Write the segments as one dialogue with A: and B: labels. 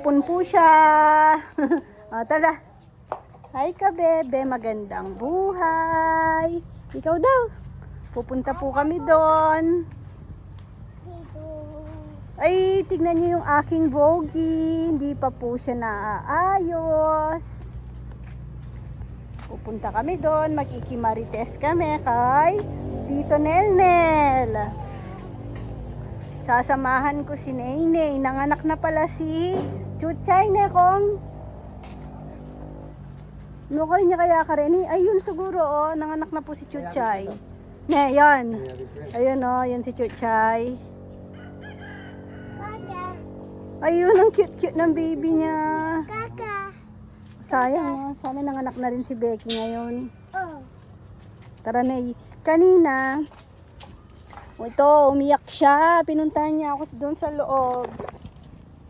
A: hapon po siya. O, tara. Hi ka, bebe. Magandang buhay. Ikaw daw. Pupunta po kami doon. Ay, tignan niyo yung aking Vogie. Hindi pa po siya naaayos. Pupunta kami doon. Magkikimarites kami kay Tito Nelnel. Sasamahan ko si Neyney. Nanganak na pala si Chuchay, Nekong. Nukay niya kaya ka rin. Ayun siguro, oh. Nanganak na po si Chuchay. Ne, yan. Ayun, oh. Yan si Chuchay. Ayun, ang cute-cute ng baby niya. Sayang, oh. Sana nanganak na rin si Becky ngayon. Tara, Ney. Kanina, ito, umiyak siya. Pinuntahan niya ako doon sa loob.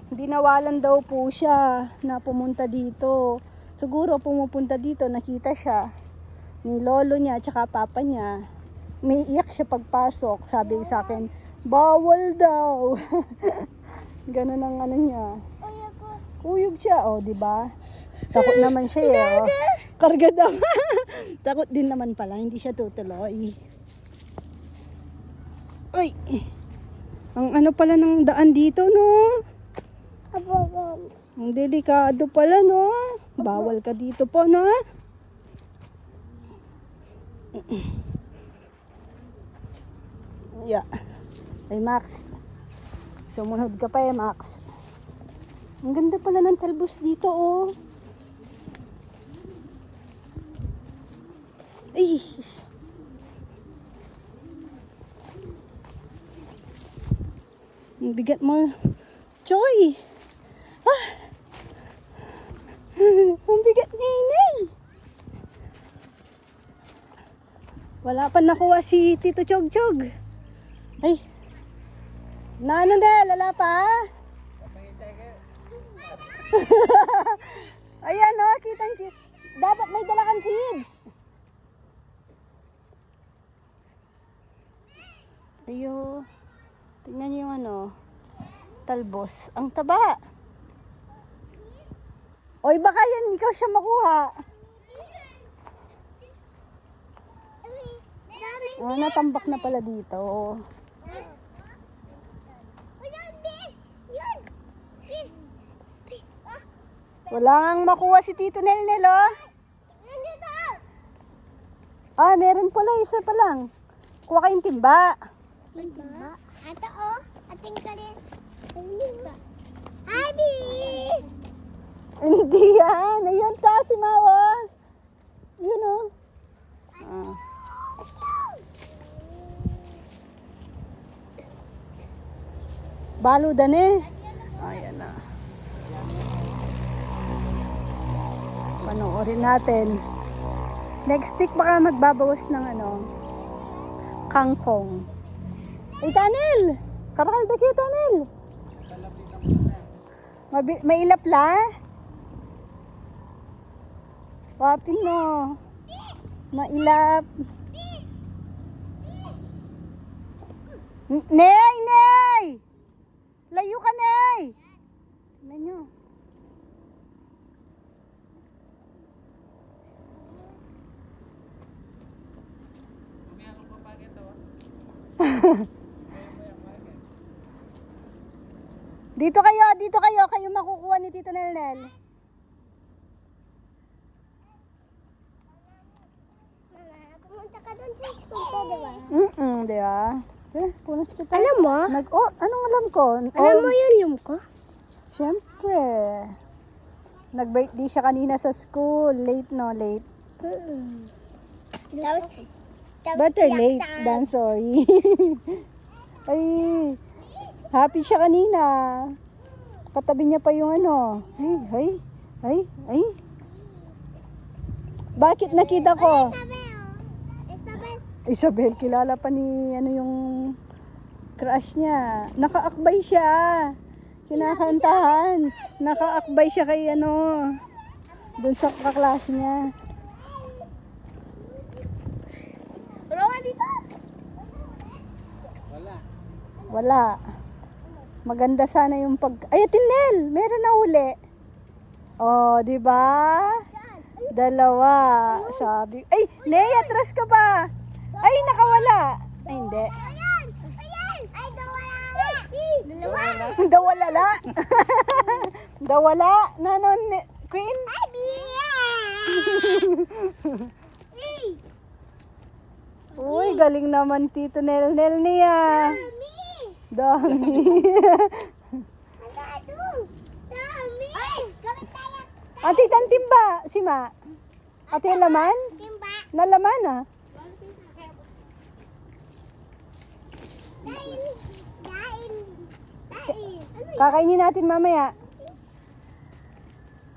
A: Dinawalan daw po siya na pumunta dito. Siguro pumupunta dito, nakita siya ni lolo niya at saka papa niya. May iyak siya pagpasok. Sabi sa akin, bawal daw. Ganun ang ano niya. Kuyog siya, oh, di ba? Takot naman siya, eh. Oh. Karga daw. Takot din naman pala, hindi siya tutuloy. Ay, ang ano pala ng daan dito, no? Ang delikado pala, no? Bawal ka dito po, no? Yeah. Ay, Max. Sumunod ka pa, Max. Ang ganda pala ng talbos dito, oh. Ay. Ang bigat mo. Choy! Ah! Ang bigat, Nenay! Wala pa nakuha si Tito Chog-Chog. Ay! Ano na, lala pa? Ayan, oh, kitang-kita. Dapat may dala kang feeds. Ayo. Tingnan niyo yung ano, talbos. Ang taba. Oy, baka yan, ikaw siya makuha. Oh, natambak na pala dito. Wala ngang makuha si Tito Nelnel, oh. Ah, meron pala, isa pa lang. Kuha kayong timba.
B: Timba? Ato, oh. Ating ka rin. Abi!
A: Hindi yan. Ayun ta, si Mawas. Yun, oh. Ah. Baludan eh. Ayan na. Panoorin natin. Next week baka magbabawas ng ano, kangkong. Ay, Tanil! Karakalda kayo, Tanil! May ilap la? Wapin mo. Mailap. Ney! Ney! Layo ka, Ney! Tignan nyo. Dito kayo makukuha ni Tito Nelnel.
B: Pumunta ka doon sa school ko, diba?
A: Di ba? Punas kita.
B: Alam mo?
A: Anong alam ko?
B: Alam mo yung room ko?
A: Siyempre. Nag-birthday siya kanina sa school. Late, no? Late.
B: Tapos
A: Better late than sorry. Ay, happy siya kanina. Katabi niya pa yung ano. Ay. Bakit nakita ko? Isabel, kilala pa ni ano yung crush niya. Nakaakbay siya. Kinakantahan. Nakaakbay siya kay ano, dun sa kaklase niya.
B: Wala dito?
A: Wala. Maganda sana yung pag... Ay, Tinel! Meron na uli. Oh, di ba? Dalawa. Sabi... Ay, Ney, atras ka ba? Ay, nakawala. Ay, hindi.
B: Ayan! Ayan! Ay, dawala! Dalawa!
A: Dawalala. Dawala. Nanon, Queen?
B: Ay, biya!
A: Uy, galing naman Tito Nel niya.
B: Dami!
A: Dami.
B: Agado! Dami! Ay! Gawin tayo!
A: Ate, tan timba. Si Ma. Ate, laman?
B: Timba!
A: Nalaman ah.
B: Dain! Dain! Dain!
A: Kakainin natin mamaya.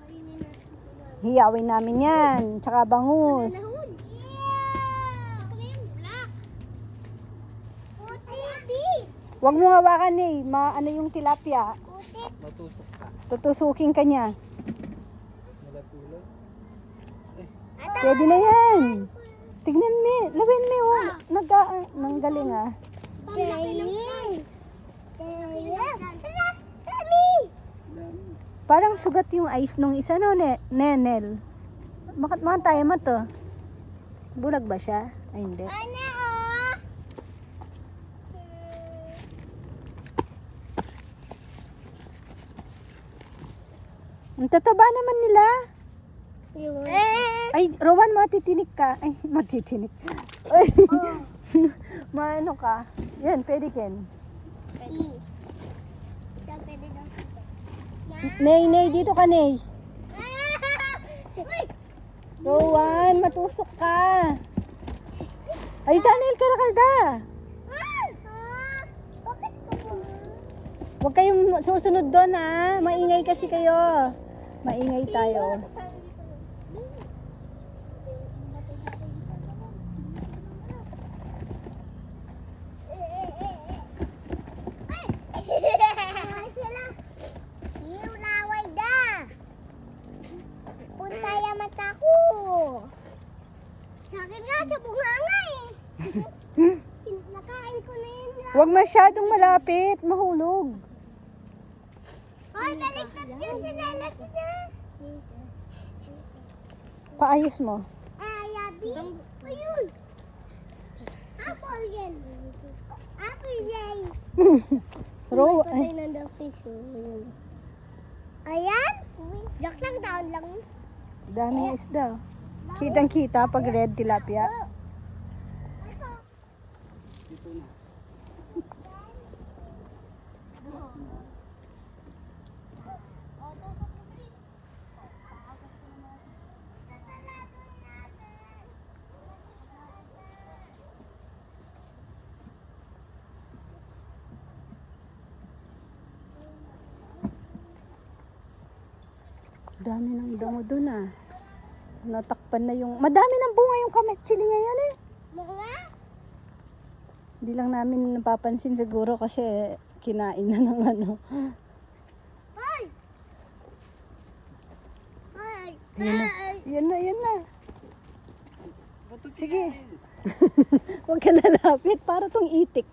B: Kainin natin ito.
A: Hiyawin namin yan. Tsaka bangus.
B: Yeah! Green, black. Puti.
A: Huwag mo hawakan eh. Ano yung tilapia.
B: Puti.
A: Tutusukin ka niya. Pwede na yan. Tignan mo. Lawin mo. Nanggaling ah.
B: Dain.
A: Parang sugat yung ice nung isa no, Nenel. Bakit mga tayo mo to? Bulag ba siya? Ay, hindi.
B: Ano oh?
A: Ang tataba naman nila.
B: Yun.
A: Ay, Rowan, matitinik ka. Ay, matitinik. Ay, maano ka. Yan, pwede Ken.
B: Ito pwede daw.
A: Ney, dito ka, Ney.
B: Uy!
A: Rowan, matusok ka. Ay, Daniel, karakalda.
B: Bakit ka po?
A: Huwag kayong susunod doon, ha. Maingay kasi kayo. Maingay tayo.
B: Ay, sila. Iw, laway da. Punta ya mata ko. Sa akin nga, sa bunganga eh. Nakain ko na yun.
A: Huwag masyadong malapit. Mahulog.
B: Ay, baliktad yun si Nela sila.
A: Paayos mo.
B: Ayabi. Ayun. Apple yan. Apple yan.
A: Rowan.
B: Patay na daw fish. Ayan. Joke lang, down lang.
A: Daming isda. Kitang-kita pag red tilapia. Dami ng damo dun ah. Natakpan na yung... Madami ng bunga yung kametsili ngayon eh.
B: Mga?
A: Hindi lang namin napapansin siguro kasi kinain na ng ano.
B: Ay! Ay!
A: Yan na. Yan na, yan na. Sige. Huwag ka lalapit. Para tong itik.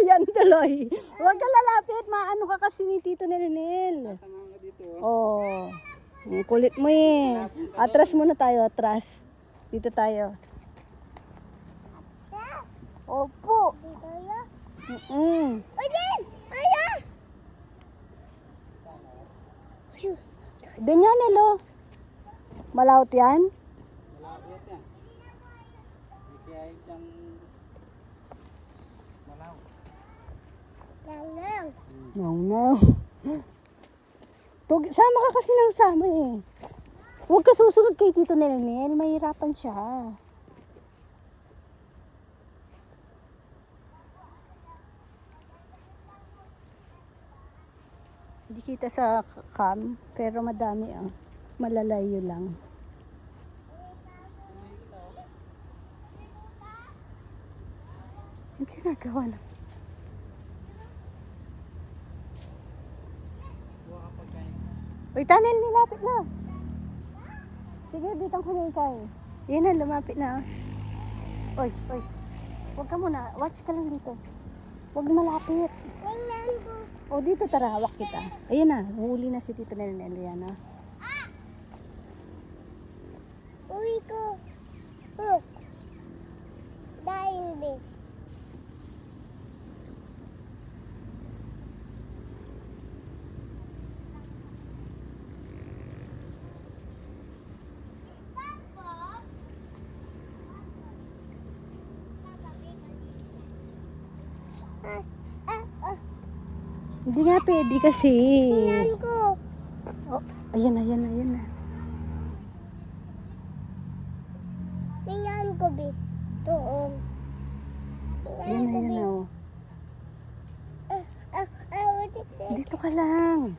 A: Yan tuloy. Huwag ka lalapit. Maano ka kasi ni Tito Nenel. Oh. Ang kulit mo eh. Atras muna tayo. Atras. Dito tayo. Opo.
B: Dito ya.
A: Mm-mm.
B: Ayan! Ayun!
A: Din yan, Nelo. Malawot yan?
B: Lang lang.
A: No. Sama ka kasi ng sama eh. Huwag ka susunod kay Tito Nenel. Mahirapan siya. Hindi kita sa cam, pero madami ang malalayo lang. Ang ginagawa na. Uy, Tanel, nilapit na. Sige, dito ang kay. Yan na, lumapit na. Uy. Huwag ka muna. Watch ka lang dito. Huwag malapit.
B: Tingnan ko.
A: O, dito tara, hawak kita. Ayan na, huli na si Tito Nel yan, ha?
B: Uwi ko. Look. Dahil this.
A: Hindi nga pwede kasi.
B: Tingnan ko.
A: Oh, ayan na.
B: Tingnan ko, bis. Doon.
A: Ayan na, oh. Dito ka lang.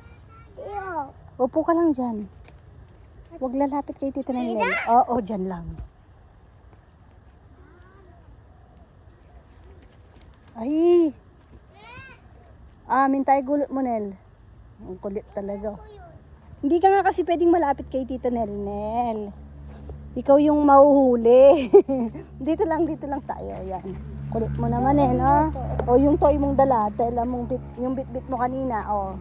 A: Upo ka lang dyan. Huwag lalapit kay Tito Nel. Oo, dyan lang. Ay! Amin tayo gulot mo, Nel. Ang kulit talaga. Hindi ka nga kasi pwedeng malapit kay Tito Nel. Ikaw yung mahuhuli. dito lang tayo. Yan. Kulit mo naman no? O yung toy mong dala, tela mong yung bit-bit mo kanina, o.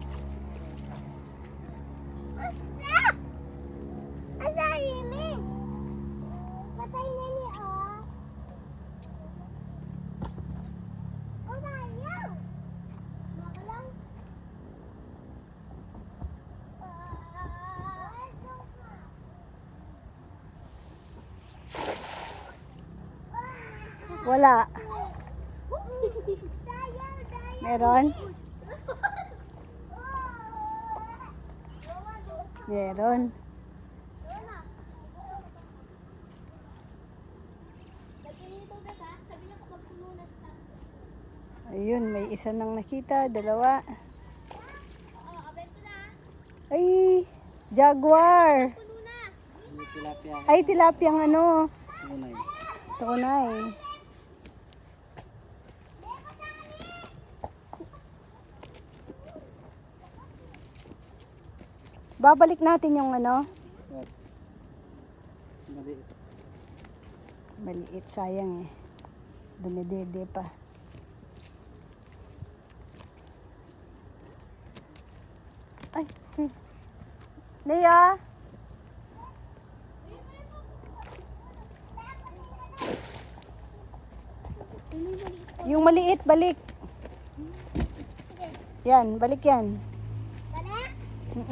B: Asayimi! Patay na niya, oh. Oh, ayaw! Baka lang.
A: Wala.
B: Dayaw.
A: Meron? Meron. Ayun, may isa nang nakita, dalawa. Ay, jaguar. Ay, tilapia ang ano. Tunay. Babalik natin yung ano. Maliit, sayang eh. Dumidede pa. Ay, okay. Leia! Yung maliit, balik. Yan, balik yan.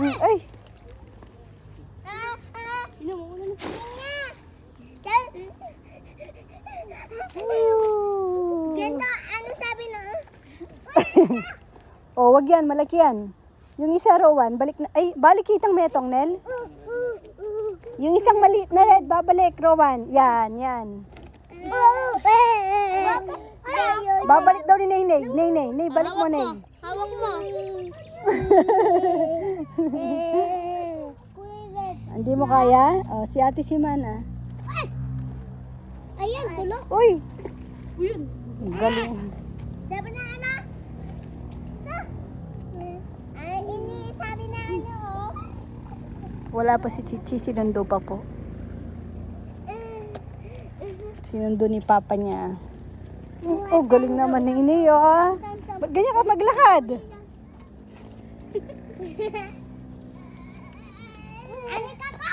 A: Ay!
B: Ganda, ano sabi na?
A: Oh, wag yan, malaki yan. Yung isa Rowan, balik na. Ay, balik kitang metong, Nel. Yung isang maliit na red, babalik, Rowan. Yan. Babalik daw ni Nay. Nay, balik mo, Nay.
B: Hawak mo.
A: Hindi mo kaya? Oh, si Ate Simana.
B: Ayan, bulok.
A: Uy! Galing.
B: Sabi na ano? Ini sabi na ano, oh.
A: Wala pa si Chichi, sinundo pa po. Sinundo ni Papa niya. Oh, galing naman ni Inay, oh. Ba't ganyan ka maglakad?
B: Ano ka ba?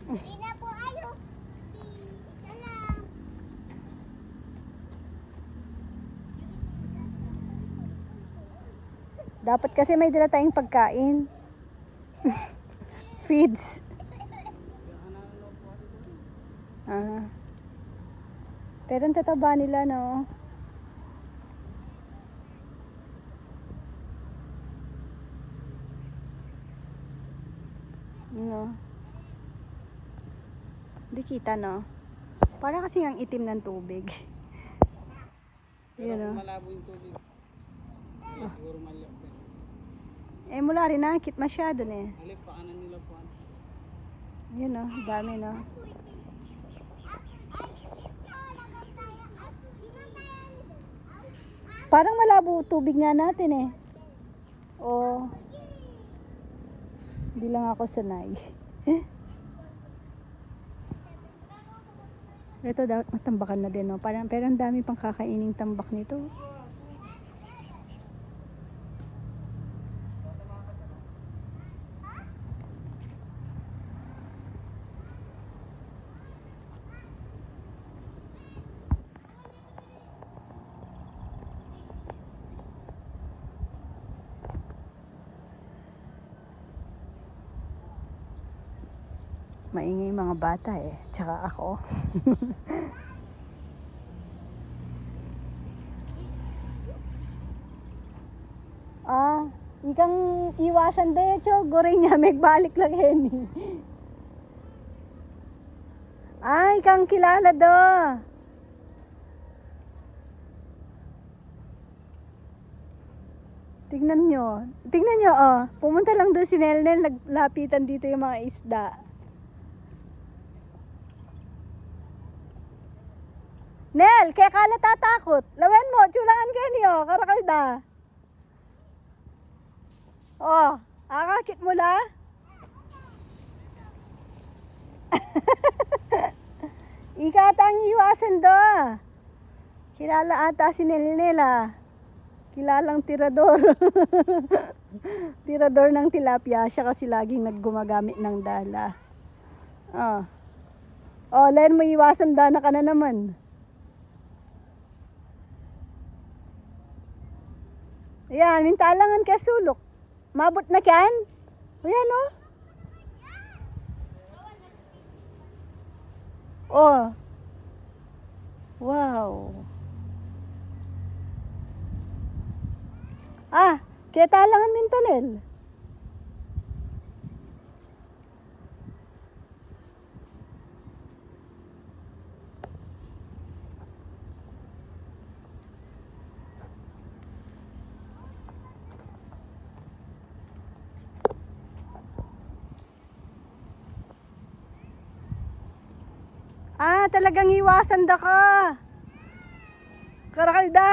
B: Bili na po ayo. Isa lang.
A: Dapat kasi may dala tayong pagkain. Feeds. Pero ang tataba nila, no? No. Hindi kita, no? Para kasi ang itim ng tubig. Yun, no?
C: Malabo yung tubig. Siguro maliit.
A: Eh, mula rin nakakit masyado, eh.
C: Alip, paanan nila po.
A: Yun, no? Dami, no? Parang malabo tubig nga natin, eh. Oh. Hindi lang ako sanay. Ito dapat matambakan na din, no? Parang, pero ang dami pang kakaining tambak nito. Maingay mga bata eh. Tsaka ako. Ikang iwasan de, cho. Goray niya, megbalik lang heni. Ikang kilala do. Tingnan nyo. Tingnan nyo, oh. Pumunta lang doon si Nelnel, naglapitan dito yung mga isda. Nel, kaya kala tatakot. Lawen mo, chulangan kayo niyo, karakalda. Oh, akakit mo la? Ikatang iwasan do. Kilala ata si Nelnel ah. Kilalang tirador. Tirador ng tilapia. Siya kasi laging naggumagamit ng dala. Oh, len mo iwasan dana ka na naman. Ayan, mintalangan ka sulok. Mabot na kan? Ayan oh. Oh. Wow. Kaya talangan mintanel. Talagang iwasan da ka. Karakalda.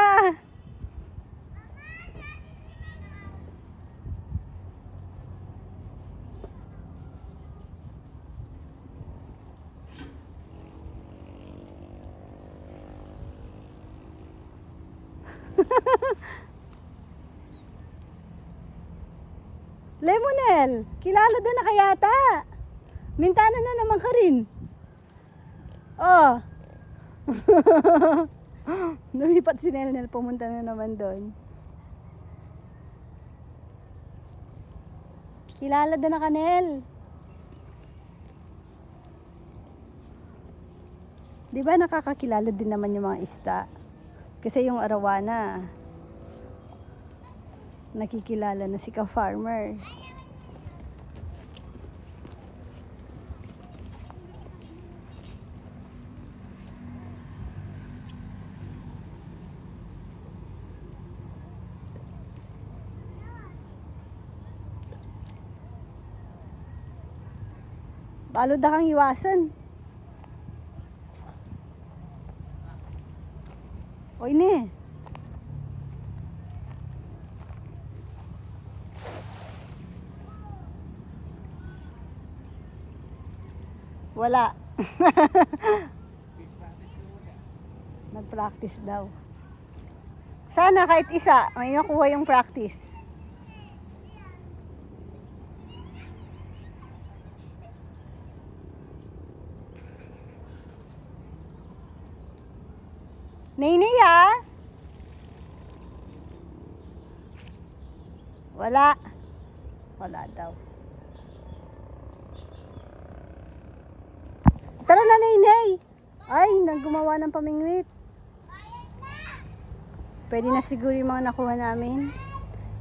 A: Lemonel, kilala din na kayata. Mintana na naman ka rin. Oh. Lumipat si Nelnel, pumunta na naman doon. Kilala din na ka, Nel. Di ba nakakakilala din naman yung mga isda? Kasi yung arawana, nakikilala na si ka-farmer. Balod na kang iwasan. Oy ne. Wala. Nag-practice daw. Sana kahit isa, may nakuha yung practice. Nainay ah. Wala. Wala daw. Tara na, Nainay. Ay, naggumawa ng pamingwit. Pwede na siguro yung mga nakuha namin.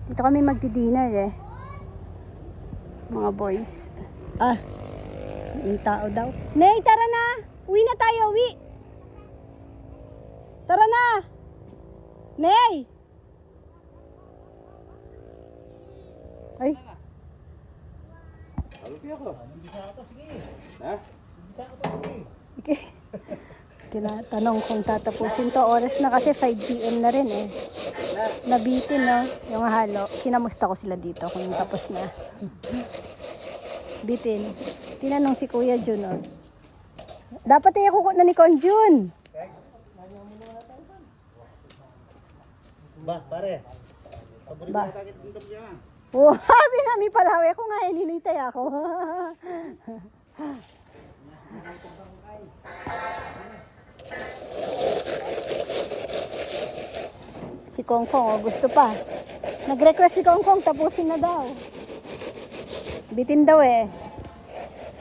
A: Dito kami magdi-dinner eh. Mga boys. May tao daw. Nay, tara na. Uwi na tayo, uwi. Tara na. Nay. Ay.
D: Halupi ako. Bisa ako, sige. Ha? Bisa ako, sige.
A: Okay. Tinatanong kung tatapusin to. Oras na kasi 5 PM na rin eh. Nabitin no, yung halo. Kinamusta ko sila dito kung tapos na. Bitin. Tinanong si Kuya Jun oh. Dapat ay ako na ni Conjun.
D: Ba, pare. Paborito
A: Ba.
D: na takit ng tapya.
A: Oh, sabi namin palawi ako nga, ninintay ako. Si Kongkong, oh, gusto pa. Nag-request si Kongkong, tapusin na daw. Bitin daw eh.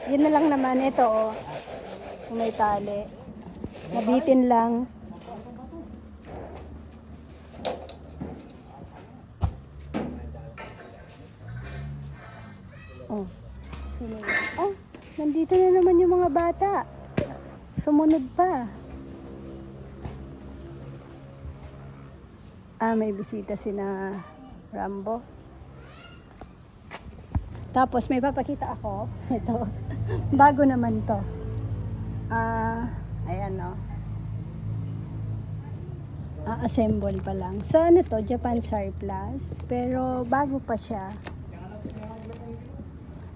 A: Yun na lang naman ito, oh. Kung may tali. Nabitin lang. Oh. Sino yun? Oh, nandito na naman yung mga bata. Sumunod pa. Ah, may bisita si na Rambo. Tapos may papakita ako. Ito. Bago naman to. Ayan o. Assemble pa lang. So ano to? Japan Surplus. Pero bago pa siya.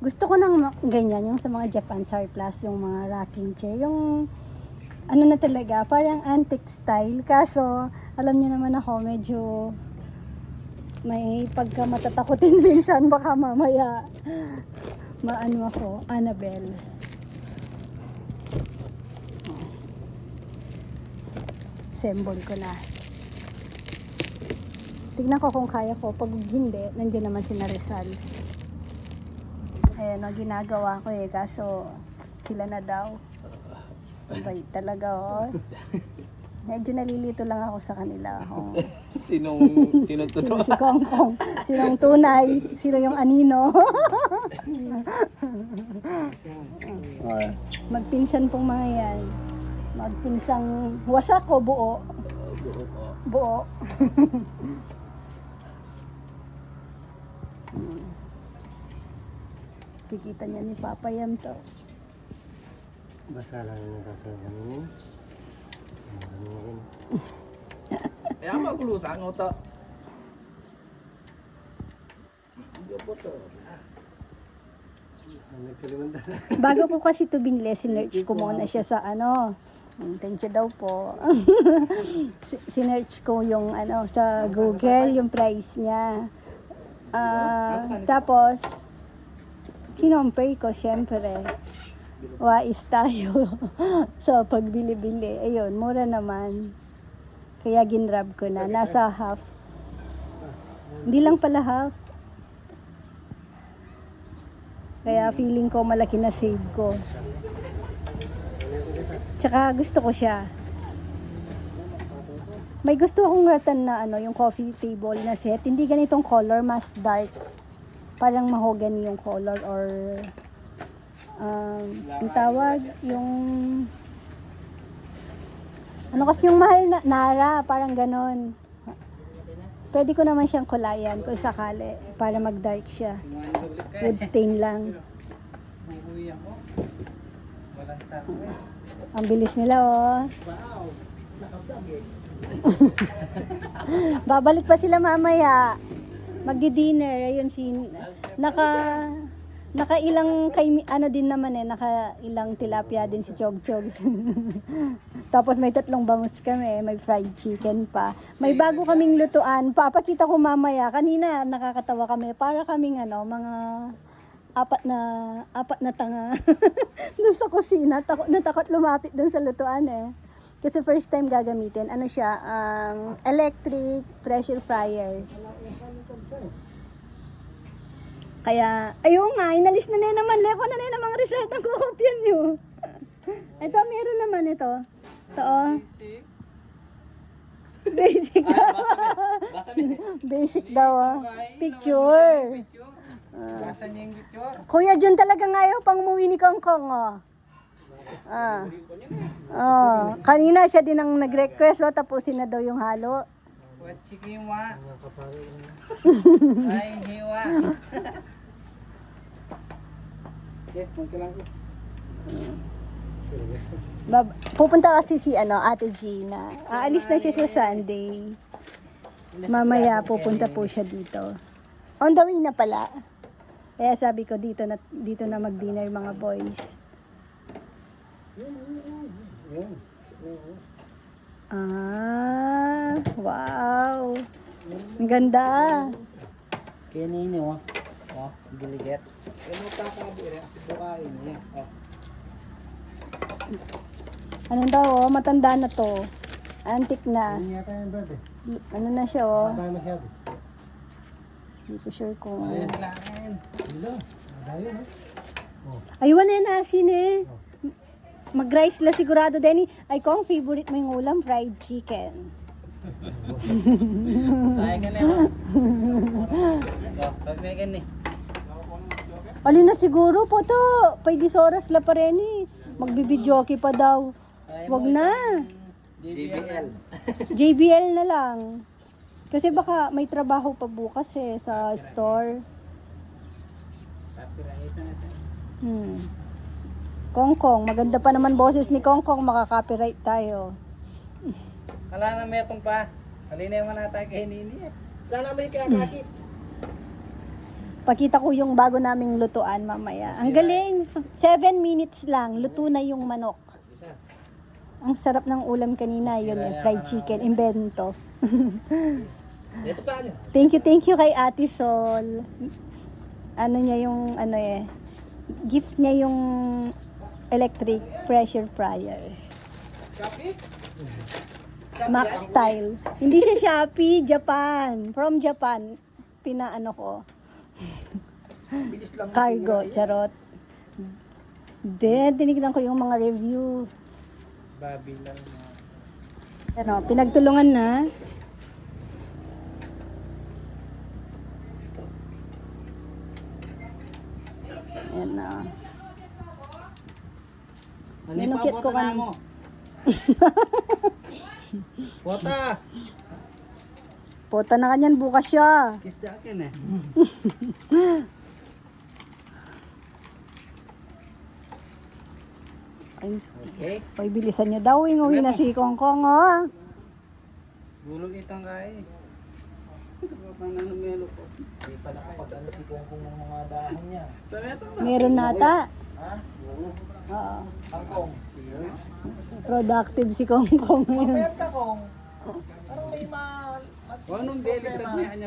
A: Gusto ko nang ganyan, yung sa mga Japan Surplus, yung mga rocking chair. Yung ano na talaga, parang antique style. Kaso, alam niyo naman ako, medyo may pagka matatakotin minsan. Baka mamaya maano ako, Annabelle. Assemble ko na. Tignan ko kung kaya ko. Pag hindi, nandiyan naman si Rizal. Ayan, ginagawa ko eh. Kaso, sila na daw. Bait talaga, oh. Medyo nalilito lang ako sa kanila. Oh.
C: Sinong
A: Sino
C: totoo?
A: si Kongkong? Sinong tunay? Sino yung anino? Magpinsan pong mga yan. Magpinsang wasak o buo? Buo. Kikita niya ni Papa Yam to.
D: Basa lang yung kakainin.
C: Kaya maglusa ang uto.
A: Bago ko kasi ito binili, sinerch ko muna siya sa ano. Thank you daw po. Sinerch ko yung ano sa Google, yung price niya. Tapos, kinompare ko syempre. Wais tayo. So, pag bili-bili, ayun, mura naman. Kaya ginrab ko na. Nasa half. Hindi lang pala half. Kaya feeling ko malaki na save ko. Tsaka gusto ko siya. May gusto akong ratan na ano, yung coffee table na set. Hindi ganitong color, mas dark. Parang mahogany yung color or ang tawag, yung ano kasi yung mahal na Nara, parang ganon. Pwede ko naman siyang kulayan kung sakali para mag-dark siya. Wood stain lang.
C: Uuwi ako. Walang sabi.
A: Ang bilis nila, oh. Babalik pa sila mamaya. Magdi-dinner. Ayun si nakailang ano din naman eh, nakailang tilapia din si Chog Chog. Tapos may 3 bangus kami, may fried chicken pa. May bago kaming lutuan. Papakita ko mamaya. Kanina nakakatawa kami. Para kaming ano, mga apat na tanga doon sa kusina. Natakot lumapit doon sa lutuan eh. Kasi first time gagamitin. Ano siya? Electric pressure fryer. Kaya, ayun nga, inalis na naman. Leko na naman result ang kukopyan nyo. Ito, meron naman ito. Ito, oh. Basic.
C: Basa mi.
A: Basic daw, oh. Picture.
C: Basa niya yung picture.
A: Kuya Jun talaga ngayon pang umuwi ni Kongkong, oh. Kanina siya din ang nag-request, oh, tapusin na daw yung halo.
C: What chicken wa? Ay, hiwa. Okay, magkalang ko.
A: Pupunta kasi si Ate Gina. Aalis na siya sa Sunday. Mamaya pupunta po siya dito. On the way na pala. Kaya sabi ko dito na mag-dinner mga boys.
D: Yan.
A: Ah, wow. Ang ganda.
C: Kaya ninyo, oh, giliget. Ano pa ka dire? Bukain niya. Oh.
A: Ano daw, oh, matanda na to. Antique na.
D: Hindi yata yan, brad eh.
A: Ano na siya, oh.
D: Matay masyado.
A: Hindi ko sure kung...
C: Ayun lang.
D: Wala. Dayo, no? Oh.
A: Aywan na yung asin eh. Mag-rice la sigurado, Denny. Ay, kung favorite mo yung ulam, fried chicken.
C: Tayo ka na. Oh, pag may gani.
A: Alin na siguro po to. Pwede sa oras la pa rin eh. Magbibidyoke pa daw. Wag na.
C: JBL.
A: JBL na lang. Kasi baka may trabaho pa bukas eh sa store.
C: Copyright na natin.
A: Kongkong, maganda pa naman boses ni Kongkong, makaka-copyright tayo.
C: Kala na may itong pa. Halina naman natin kay Nini.
D: Sana may kakakit.
A: Pakita ko yung bago naming lutuan mamaya. Ang galing, 7 minutes lang, luto na yung manok. Ang sarap ng ulam kanina, yun yung fried chicken, imbento.
D: Ito pa niya.
A: Thank you kay Ate Sol. Ano niya yung, gift niya yung electric pressure fryer.
D: Shopee?
A: Max Style. Hindi siya Shopee, Japan. From Japan. Pinaano ko.
D: Bilis lang.
A: Cargo, charot. Then, tinignan ko yung mga review.
C: Babi lang.
A: Ano, pinagtulungan na. Ayan na.
C: Ano
A: Minukit
C: pa
A: ko
C: bota na
A: kanina.
C: mo? Bota!
A: Puta na kanyan, bukas siya.
C: Kiss the akin eh.
A: Ay,
C: Okay.
A: ay bilisan nyo daw. Uwi na si Kongkong, oh.
C: Gulong itang kay. Paano melo ko?
D: Hindi pa nakapag-ano si Kongkong ng mga dahon niya.
A: Meron nata.
D: Ha? Oo.
A: Oo.
D: Kangkong.
A: Productive si Kongkong ngayon.
D: Payat ka, Kong. Parang may
C: O anong delicate na kanya?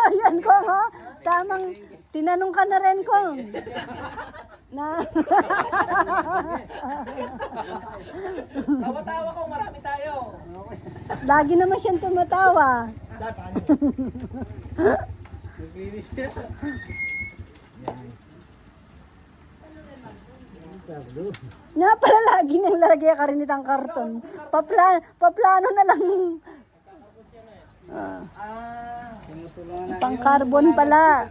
A: Ayan, Kong, oh. Tamang, tinanong ka na rin, Kong. Na.
D: Tawa-tawa ko, marami tayo.
A: Lagi naman siyang tumatawa.
D: Saan, paano?
C: Naglinis siya.
A: Nga pala lagi nang lalagay ka rin itang karton. Paplano na lang.
C: Tinutulungan na.
A: Pang carbon pala.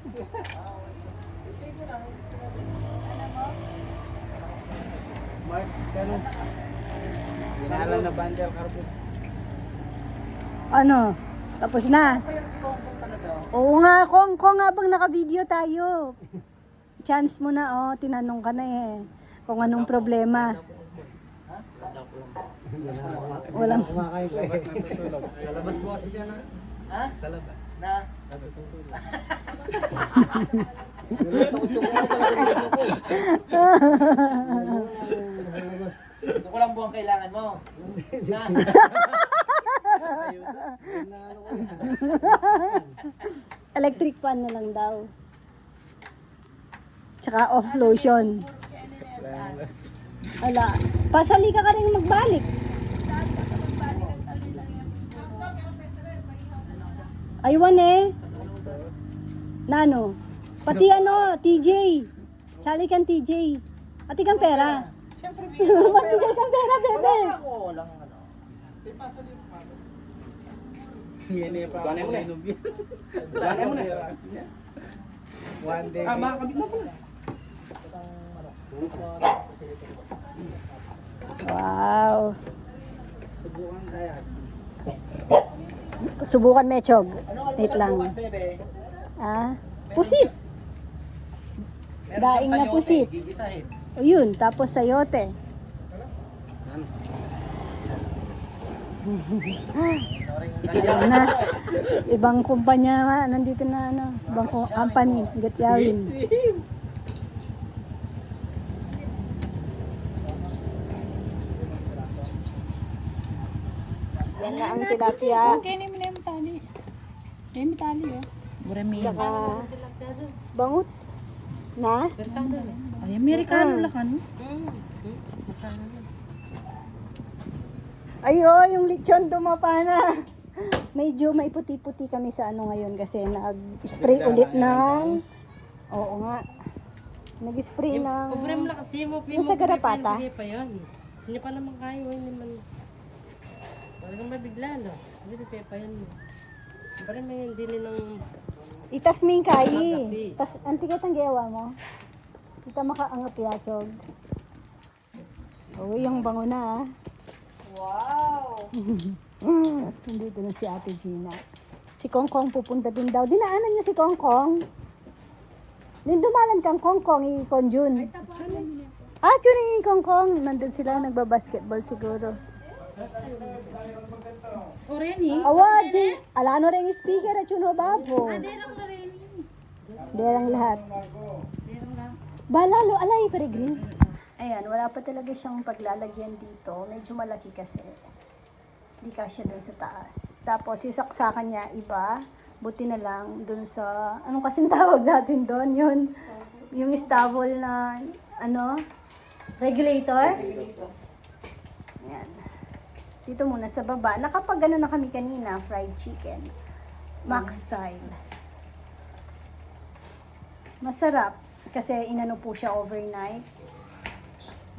C: Mark, ganun. Dinala na bandel carbon.
A: Ano? Tapos na.
D: Payat si Kongkong talaga.
A: Oo nga, Kong, habang naka-video tayo. Chance mo na, oh. Tinanong ka na eh. Kung anong problema. Walang.
D: Kumakain ko
C: Dapat
D: eh.
C: natutulog.
D: Sa labas mo kasi siya na. Ha? Sa labas. Na? Natutulog. Takot yung mga talaga ko. Ito ko lang buwang kailangan mo. Na?
A: Electric fan na lang daw. Tsaka off lotion. Ala, pasali ka rin magbalik. Aywan eh. Nano? Pati ano, TJ. Sali kang TJ. Pati kang pera.
D: Siyempre,
A: Magbigay kang pera, bebe.
D: ako. Walang ano.
C: Yan eh pa.
D: Ganay mo na.
C: Ganay mo na. One day.
D: Ah, makakabit mo pala.
A: Wow.
C: Subukan kaya.
A: Subukan mechog. Wait lang.
D: Bebe?
A: Ah, pusit. Daing na pusit.
D: Gigisahin.
A: O yun, tapos sayote.
C: Ano?
A: Ayan na. Ibang kumpanya nga, nandito na ano. Ibang company, Gatyawin. Yan na ang tilapia.
E: Okay, hindi mo na yung tali. May tali, oh.
A: Tsaka bangot. Na?
E: Ay, Amerikano lang kan.
A: Ayo, yung lechon dumapa na. Medyo may puti-puti kami sa ano ngayon kasi nag-spray ulit ng... Oo nga. Nag-spray ng...
F: Problem lang kasi mo,
A: Yung sa garapata?
F: Hindi pa yan. Hindi pa naman kayo, hindi man. Parang mabigla, no? Hindi pa yan. Parang may dili ng...
A: Itas mo yung kayi.
F: Magapi.
A: Tas, antikat ang gawa mo. Kita makaangat yachog. Oh, yung bango na ah. Wow! Nandito na si Ate Gina. Si Kongkong pupunta din daw. Dinaanan niyo si Kongkong. Din dumalan kang Kongkong, i-conjun. Ah, yun yung Kongkong. Nandun sila, nagbabasketball siguro.
E: O, Reni?
A: Awa, G. Alano rin yung speaker at yun ho, babo.
E: Derang na Reni.
A: Derang lahat. Balalo, alay, peregrine. Ayan, wala pa talaga siyang paglalagyan dito. Medyo malaki kasi. Hindi kasya dun sa taas. Tapos, yung saksakan niya, iba. Buti na lang dun sa, anong kasing tawag natin doon? Yun, yung stable na, ano, regulator. Ayan. Dito muna sa baba. Nakapag-ano na kami kanina, fried chicken. Max style. Masarap. Kasi inano po siya overnight.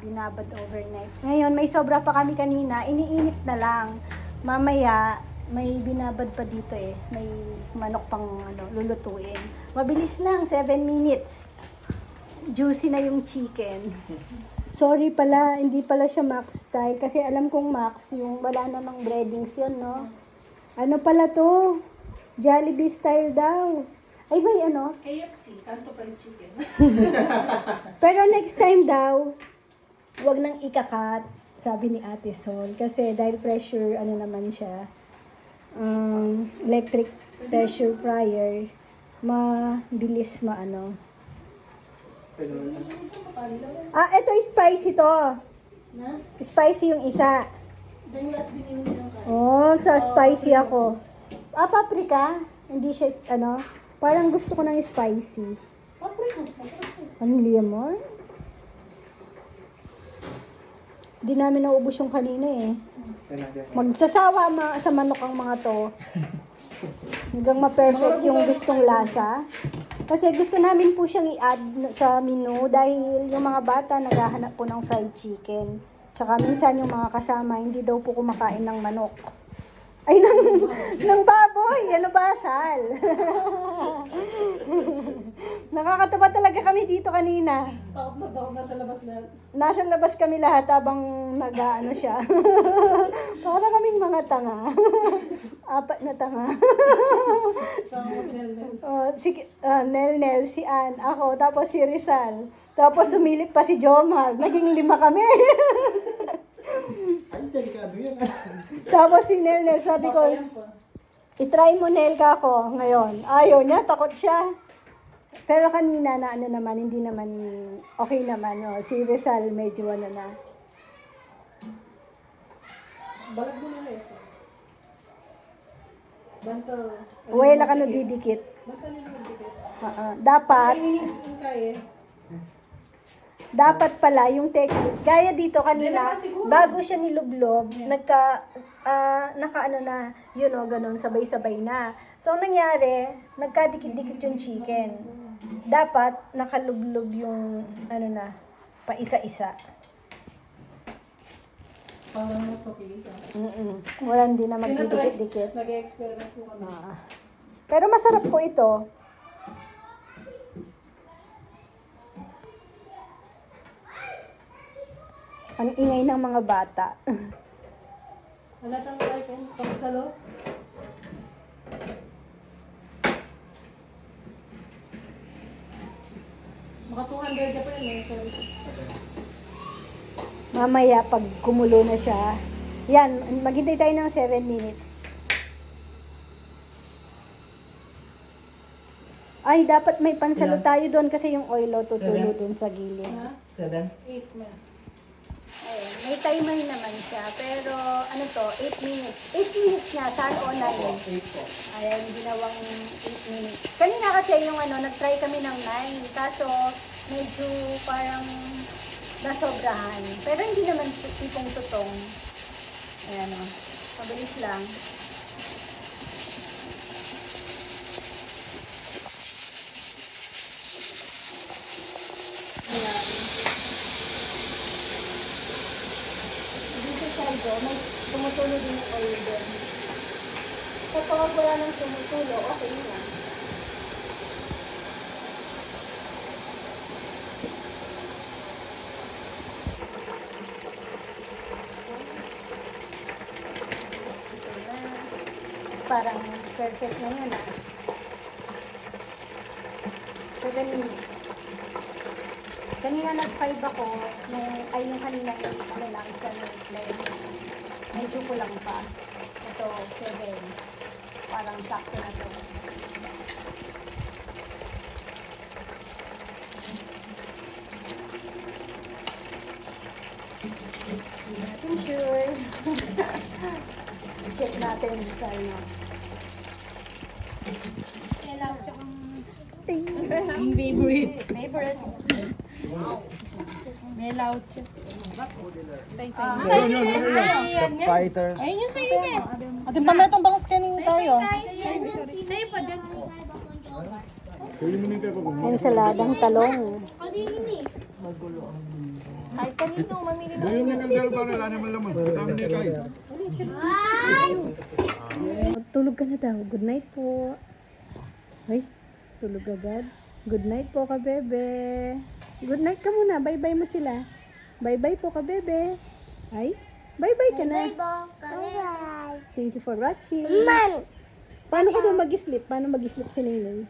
A: Binabad overnight. Ngayon, may sobra pa kami kanina. Iniinit na lang. Mamaya, may binabad pa dito eh. May manok pang ano, lulutuin. Mabilis lang, 7 minutes. Juicy na yung chicken. Sorry pala, hindi pala siya Max style. Kasi alam kong Max, yung wala namang breadings yun, no? Ano pala to? Jollibee style daw. Ay, may ano?
E: KFC, kanto fried chicken.
A: Pero next time daw, wag nang ikakat, sabi ni Ate Sol. Kasi dahil pressure, ano naman siya, electric pressure fryer, mabilis maano. Ah, ito spicy to. Spicy yung isa. Oh, sa spicy ako. Ah, paprika. Hindi siya, ano, parang gusto ko ng spicy. Ano lemon? Di namin naubos yung kanina eh. Magsasawa sa manok ang mga to. Hanggang ma-perfect yung gustong lasa. Kasi gusto namin po siyang i-add sa menu dahil yung mga bata naghahanap po ng fried chicken. Tsaka minsan yung mga kasama hindi daw po kumakain ng manok. Ay, ng baboy! Ano ba, Sal? Nakakatawa talaga kami dito kanina.
E: Takot na daw, nasa labas na.
A: Nasa labas kami lahat habang nag-ano siya. Para kaming mga tanga. Apat na tanga.
E: Sama mo si Nelden.
A: Nel, si Ann, ako, tapos si Rizal. Tapos sumilip pa si Jomar. Naging 5 kami.
C: Ay, delikado yan.
A: Tapos si Nel, sabi ko, itry mo Nel ka ako ngayon. Ayaw niya, takot siya. Pero kanina na ano naman, hindi naman okay naman. Oh. Si Rizal medyo ano na.
E: Balag mo na isa. Banto.
A: Wala ka no didikit.
E: Banto nila magdikit.
A: Dapat,
E: Ay, yung kaya.
A: dapat pala yung technique. Gaya dito kanina, bago siya nilublob, naka ano na, yun o, ganun, sabay-sabay na. So, ang nangyari, nagkadikit-dikit yung chicken. Dapat, nakalublob yung, ano na, pa isa-isa.
E: Parang mas okay ka.
A: Wala din na magdidikit-dikit.
E: Nag-experiment po kami.
A: Pero masarap po ito. Ang ingay ng mga bata.
E: Halatang like and pagsalo. Maka 200 na pa yun. Sorry.
A: Mamaya, pag kumulo na siya, yan, maghintay tayo ng 7 minutes. Ay, dapat may pansalo tayo doon kasi yung oil o tutulo doon sa gilid.
C: 7?
E: 8 man.
A: May timer naman siya. Pero, ano to, 8 minutes. 8 minutes nga, saan o 9? Ayan, ginawang 8 minutes. Kanina kasi yung ano, nag-try kami ng 9. Kaso, medyo parang nasobrahan. Pero hindi naman tipong tutong. Ayan o. Mabilis lang. Ayan. Dito sa ito, may tumutulo din yung oil doon. Kapag wala nang tumutulo, okay lang. Parang perfect na yun ah. 7 minutes. Kanina nag-5 ako, yung kanina yung ano lang sa flame. Medyo kulang pa. Ito, 7. Parang sakto na to. Hindi natin sure. Check natin sa ano.
F: Ang favorite.
A: Favorite.
F: May loud siya.
C: Fighters.
F: Ayun yung sa'yo eh.
E: Atin pa may itong bang scanning tayo.
A: Ensaladang talong.
B: Ay, kanino, mamili na.
A: Tulog ka na daw. Good night po. Ay, tulog agad. Good night po ka, bebe. Good night ka muna. Bye-bye mo sila. Bye-bye po ka, bebe. Ay, bye-bye ka na.
B: Bye-bye.
A: Thank you for watching.
B: Man!
A: Paano ka daw mag-sleep? Paano mag-sleep si Ninay?